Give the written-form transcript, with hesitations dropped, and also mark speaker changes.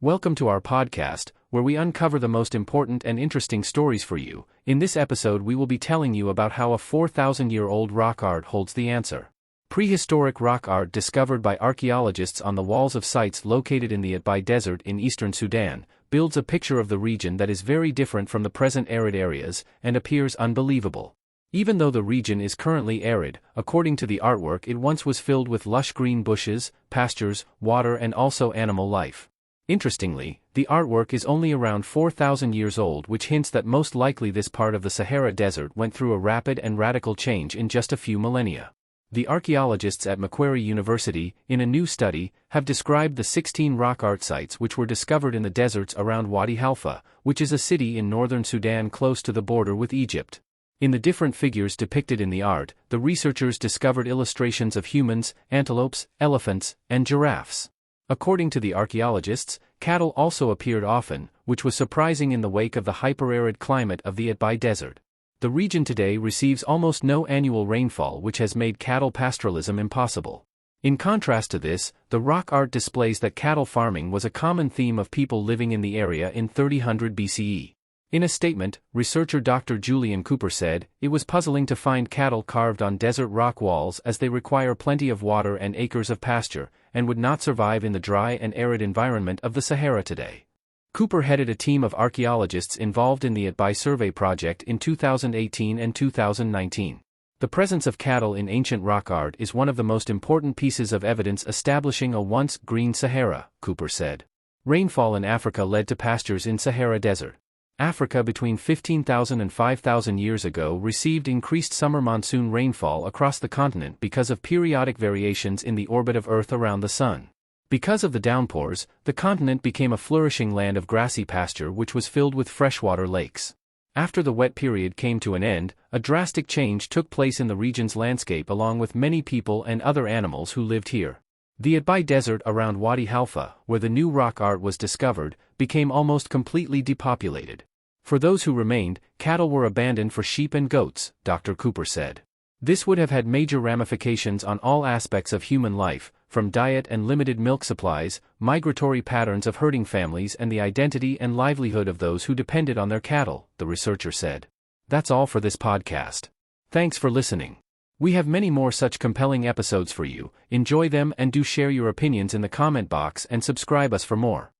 Speaker 1: Welcome to our podcast, where we uncover the most important and interesting stories for you. In this episode, we will be telling you about how a 4,000-year-old rock art holds the answer. Prehistoric rock art discovered by archaeologists on the walls of sites located in the Atbai Desert in eastern Sudan builds a picture of the region that is very different from the present arid areas and appears unbelievable. Even though the region is currently arid, according to the artwork, it once was filled with lush green bushes, pastures, water, and also animal life. Interestingly, the artwork is only around 4,000 years old, which hints that most likely this part of the Sahara Desert went through a rapid and radical change in just a few millennia. The archaeologists at Macquarie University, in a new study, have described the 16 rock art sites which were discovered in the deserts around Wadi Halfa, which is a city in northern Sudan close to the border with Egypt. In the different figures depicted in the art, the researchers discovered illustrations of humans, antelopes, elephants, and giraffes. According to the archaeologists, cattle also appeared often, which was surprising in the wake of the hyper-arid climate of the Atbai Desert. The region today receives almost no annual rainfall, which has made cattle pastoralism impossible. In contrast to this, the rock art displays that cattle farming was a common theme of people living in the area in 3000 BCE. In a statement, researcher Dr. Julian Cooper said, "It was puzzling to find cattle carved on desert rock walls as they require plenty of water and acres of pasture, and would not survive in the dry and arid environment of the Sahara today." Cooper headed a team of archaeologists involved in the Atbai Survey project in 2018 and 2019. The presence of cattle in ancient rock art is one of the most important pieces of evidence establishing a once green Sahara, Cooper said. Rainfall in Africa led to pastures in Sahara Desert. Africa between 15,000 and 5,000 years ago received increased summer monsoon rainfall across the continent because of periodic variations in the orbit of Earth around the Sun. Because of the downpours, the continent became a flourishing land of grassy pasture which was filled with freshwater lakes. After the wet period came to an end, a drastic change took place in the region's landscape along with many people and other animals who lived here. The Atbai Desert around Wadi Halfa, where the new rock art was discovered, became almost completely depopulated. For those who remained, cattle were abandoned for sheep and goats, Dr. Cooper said. This would have had major ramifications on all aspects of human life, from diet and limited milk supplies, migratory patterns of herding families, and the identity and livelihood of those who depended on their cattle, the researcher said. That's all for this podcast. Thanks for listening. We have many more such compelling episodes for you. Enjoy them and do share your opinions in the comment box and subscribe us for more.